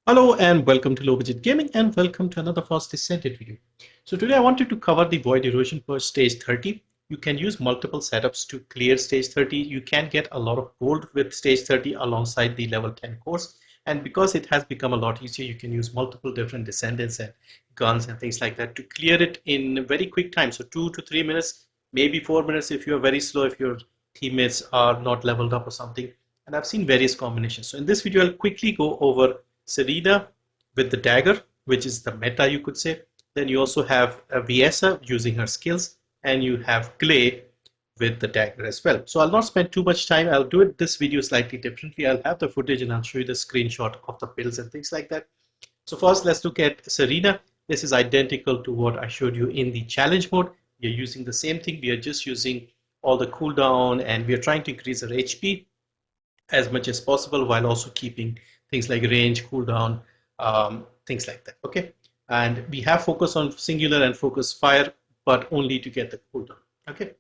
Hello and welcome to Low Budget Gaming and welcome to another fast Descendant video. So today I wanted to cover the Void Erosion Purge stage 30. You can use multiple setups to clear stage 30. You can get a lot of gold with stage 30 alongside the level 10 course. And because it has become a lot easier, you can use multiple different descendants and guns and things like that to clear it in very quick time. So 2 to 3 minutes, maybe 4 minutes if you're very slow, if your teammates are not leveled up or something. And I've seen various combinations. So in this video, I'll quickly go over SERENA with the Dagger, which is the meta, you could say. Then you also have Viessa using her skills, and you have Gley with the Dagger as well. So I'll not spend too much time. I'll do this video slightly differently. I'll have the footage and I'll show you the screenshot of the builds and things like that. So first, let's look at SERENA. This is identical to what I showed you in the challenge mode. We are using the same thing. We are just using all the cooldown, and we are trying to increase her HP as much as possible while also keeping things like range, cooldown, things like that. Okay, and we have focus on singular and focus fire, but only to get the cooldown. Okay,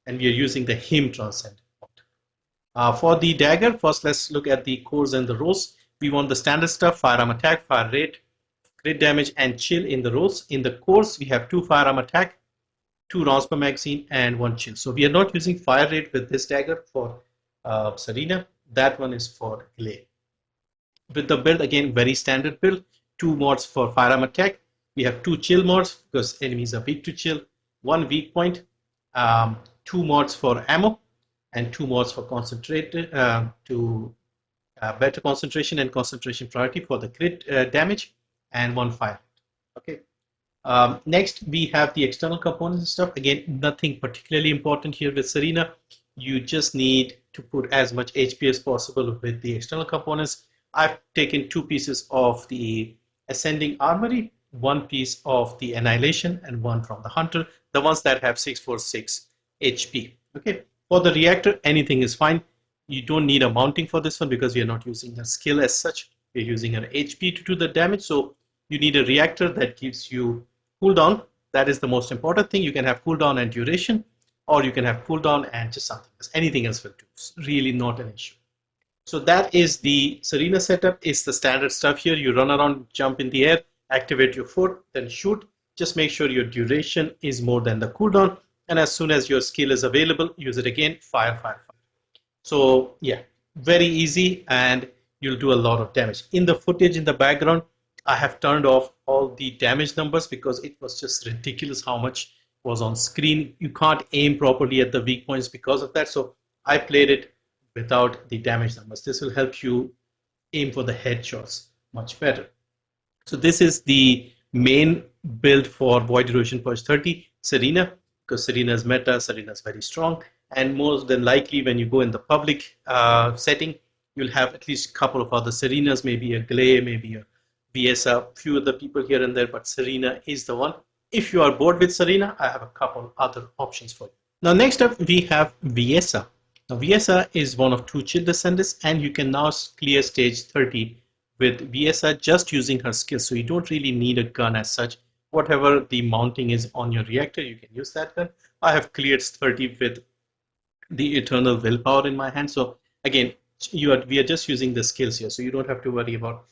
and we are using the him transcend. For the dagger, first let's look at the cores and the roles. We want the standard stuff: firearm attack, fire rate, crit damage, and chill in the roles. In the cores, we have 2 firearm attack, 2 rounds per magazine, and 1 chill. So we are not using fire rate with this dagger for SERENA. That one is for Gley. With the build, again, very standard build. 2 mods for firearm attack. We have 2 chill mods because enemies are weak to chill. 1 weak point. 2 mods for ammo, and 2 mods for concentrated better concentration and concentration priority for the crit damage, and 1 fire. Okay. Next, we have the external components and stuff. Again, nothing particularly important here with SERENA. You just need to put as much HP as possible with the external components. I've taken 2 pieces of the Ascending Armory, 1 piece of the Annihilation, and 1 from the Hunter, the ones that have 646 HP. Okay, for the Reactor, anything is fine. You don't need a mounting for this one because we are not using a skill as such. We're using an HP to do the damage. So you need a Reactor that gives you cooldown. That is the most important thing. You can have cooldown and duration, or you can have cooldown and just something else. Anything else will do. It's really not an issue. So that is the SERENA setup. It's the standard stuff here. You run around, jump in the air, activate your foot, then shoot. Just make sure your duration is more than the cooldown. And as soon as your skill is available, use it again, fire, fire, fire. So yeah, very easy, and you'll do a lot of damage. In the footage in the background, I have turned off all the damage numbers because it was just ridiculous how much was on screen. You can't aim properly at the weak points because of that. So I played it without the damage numbers. This will help you aim for the headshots much better. So this is the main build for Void Erosion Purge 30, SERENA, because SERENA's meta, SERENA's very strong, and more than likely when you go in the public setting, you'll have at least a couple of other SERENAs, maybe a Gley, maybe a Viessa, few other people here and there, but SERENA is the one. If you are bored with SERENA, I have a couple other options for you. Now next up we have Viessa. Now Viessa is one of 2 chill descendants, and you can now clear stage 30 with Viessa just using her skills. So you don't really need a gun as such. Whatever the mounting is on your reactor, you can use that gun. I have cleared 30 with the Eternal Willpower in my hand. So again, we are just using the skills here, so you don't have to worry about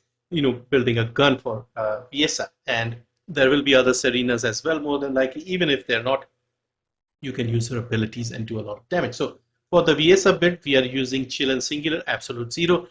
building a gun for Viessa. And there will be other SERENAs as well, more than likely. Even if they're not, you can use her abilities and do a lot of damage. So for the Viessa build, we are using chill and singular, absolute 0.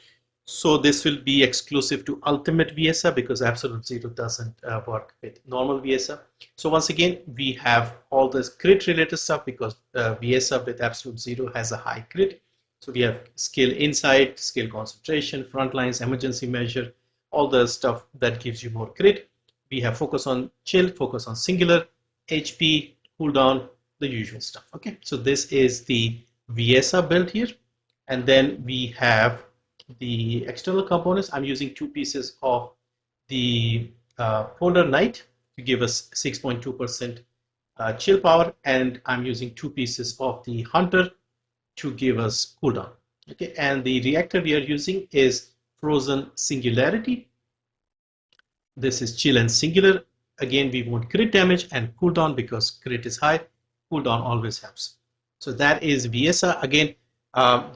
So this will be exclusive to ultimate Viessa because absolute 0 doesn't work with normal Viessa. So once again, we have all this crit related stuff because Viessa with absolute 0 has a high crit. So we have skill insight, skill concentration, front lines, emergency measure, all the stuff that gives you more crit. We have focus on chill, focus on singular, HP, cooldown, the usual stuff. Okay, so this is the Viessa build here, and then we have the external components. I'm using 2 pieces of the Polar Knight to give us 6.2% chill power, and I'm using 2 pieces of the Hunter to give us cooldown. Okay, and the reactor we are using is Frozen Singularity. This is chill and singular. Again, we want crit damage and cooldown because crit is high. Cooldown always helps. So that is Viessa. Again,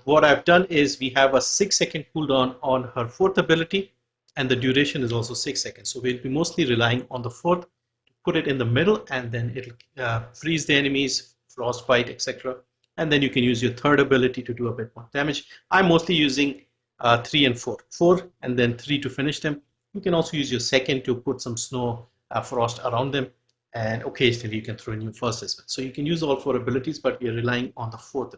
what I've done is we have a 6-second cooldown on her 4th ability, and the duration is also 6 seconds. So we'll be mostly relying on the fourth to put it in the middle, and then it'll freeze the enemies, frostbite, etc. And then you can use your third ability to do a bit more damage. I'm mostly using 3 and 4. 4 and then 3 to finish them. You can also use your second to put some snow frost around them, and occasionally you can throw in your first as well. So you can use all 4 abilities, but we are relying on the fourth.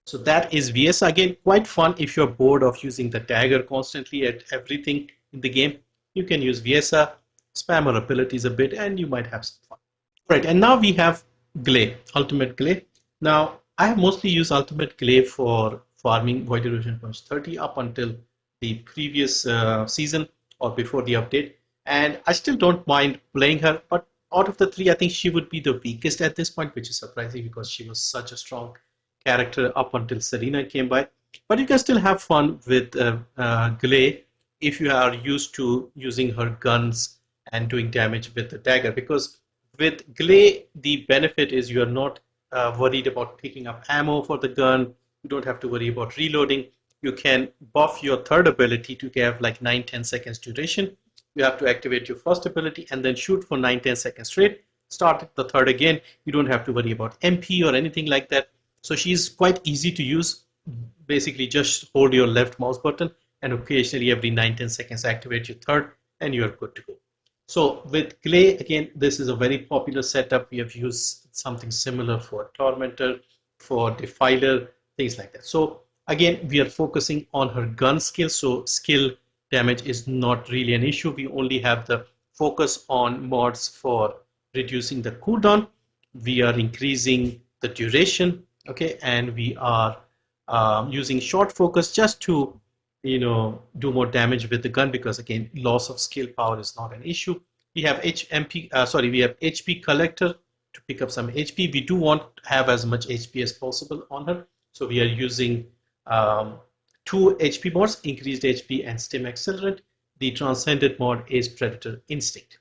So that is Viessa. Again, quite fun if you're bored of using the dagger constantly at everything in the game. You can use Viessa, spam her abilities a bit, and you might have some fun. Right, and now we have Gley, Ultimate Gley. Now, I have mostly used Ultimate Gley for farming Void Erosion Purge 30 up until the previous season or before the update. And I still don't mind playing her, but out of the 3, I think she would be the weakest at this point, which is surprising because she was such a strong character up until SERENA came by. But you can still have fun with Gley if you are used to using her guns and doing damage with the dagger, because with Gley the benefit is you are not worried about picking up ammo for the gun. You don't have to worry about reloading. You can buff your third ability to have like 9-10 seconds duration. You have to activate your first ability and then shoot for 9-10 seconds straight. Start the third again. You don't have to worry about MP or anything like that. So she's quite easy to use. Basically just hold your left mouse button and occasionally every 9-10 seconds activate your third and you're good to go. So with Gley, again, this is a very popular setup. We have used something similar for Tormentor, for Defiler, things like that. So again, we are focusing on her gun skill. So skill damage is not really an issue. We only have the focus on mods for reducing the cooldown. We are increasing the duration, okay, and we are using short focus just to do more damage with the gun, because again loss of skill power is not an issue. We have we have HP collector to pick up some HP. We do want to have as much HP as possible on her, so we are using 2 HP mods, increased HP and stim accelerant. The transcendent mod is Predator Instinct.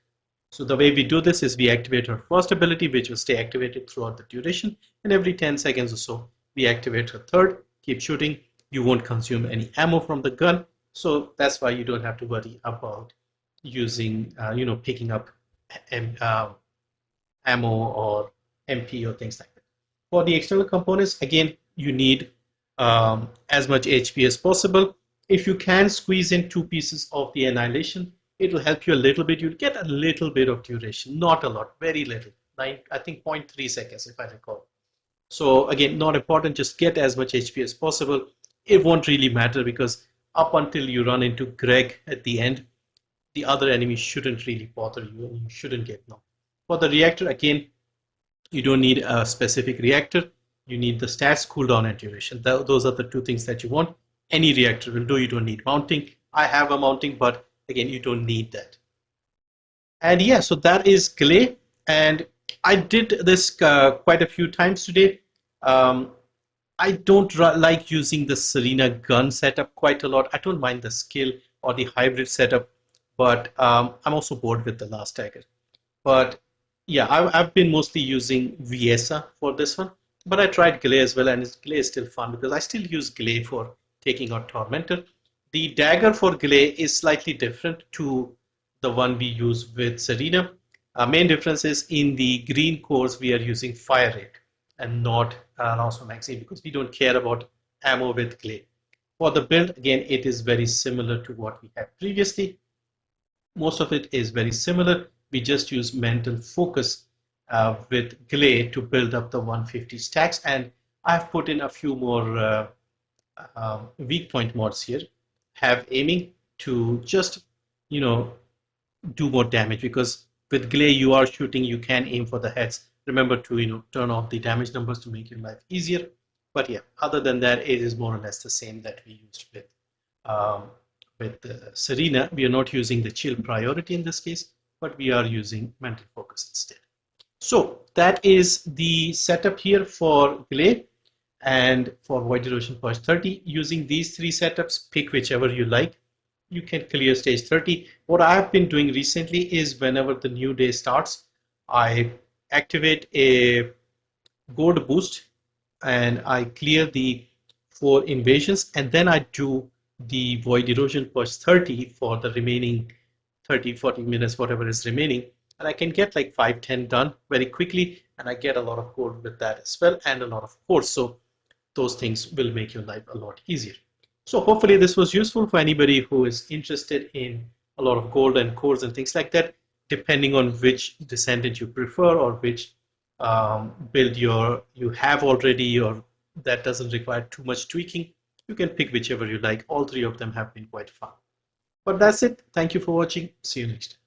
So the way we do this is we activate her first ability, which will stay activated throughout the duration, and every 10 seconds or so we activate her third, keep shooting. You won't consume any ammo from the gun, so that's why you don't have to worry about using picking up ammo or MP or things like that. For the external components, again, you need as much HP as possible. If you can squeeze in 2 pieces of the Annihilation, it will help you a little bit. You'll get a little bit of duration, not a lot, very little. I think 0.3 seconds if I recall. So again, not important, just get as much HP as possible. It won't really matter because up until you run into Greg at the end, the other enemies shouldn't really bother you and you shouldn't get knocked. For the reactor, again, you don't need a specific reactor. You need the stats, cooldown, and duration. Those are the 2 things that you want. Any reactor will do. You don't need mounting. I have a mounting, but again, you don't need that. And yeah, so that is Gley. And I did this quite a few times today. I don't like using the SERENA gun setup quite a lot. I don't mind the skill or the hybrid setup, but I'm also bored with the last dagger. But yeah, I've been mostly using Viessa for this one, but I tried Gley as well, and Gley is still fun because I still use Gley for taking out Tormentor. The dagger for Gley is slightly different to the one we use with SERENA. Main difference is in the green cores we are using fire rate and not also magazine, because we don't care about ammo with Gley. For the build, again, it is very similar to what we had previously. Most of it is very similar. We just use mental focus with Gley to build up the 150 stacks, and I've put in a few more weak point mods here. Have aiming to just do more damage, because with Gley you are shooting, you can aim for the heads. Remember to turn off the damage numbers to make your life easier. But yeah, other than that, it is more or less the same that we used with SERENA. We are not using the chill priority in this case, but we are using mental focus instead. So that is the setup here for Gley and for Void Erosion Purge 30. Using these 3 setups, pick whichever you like. You can clear stage 30. What I have been doing recently is whenever the new day starts, I activate a gold boost and I clear the 4 invasions, and then I do the Void Erosion Purge 30 for the remaining 30-40 minutes, whatever is remaining, and I can get like 5-10 done very quickly, and I get a lot of gold with that as well, and a lot of cores. So those things will make your life a lot easier. So hopefully this was useful for anybody who is interested in a lot of gold and cores and things like that, depending on which Descendant you prefer or which build you have already, or that doesn't require too much tweaking. You can pick whichever you like. All three of them have been quite fun. But that's it. Thank you for watching. See you next time.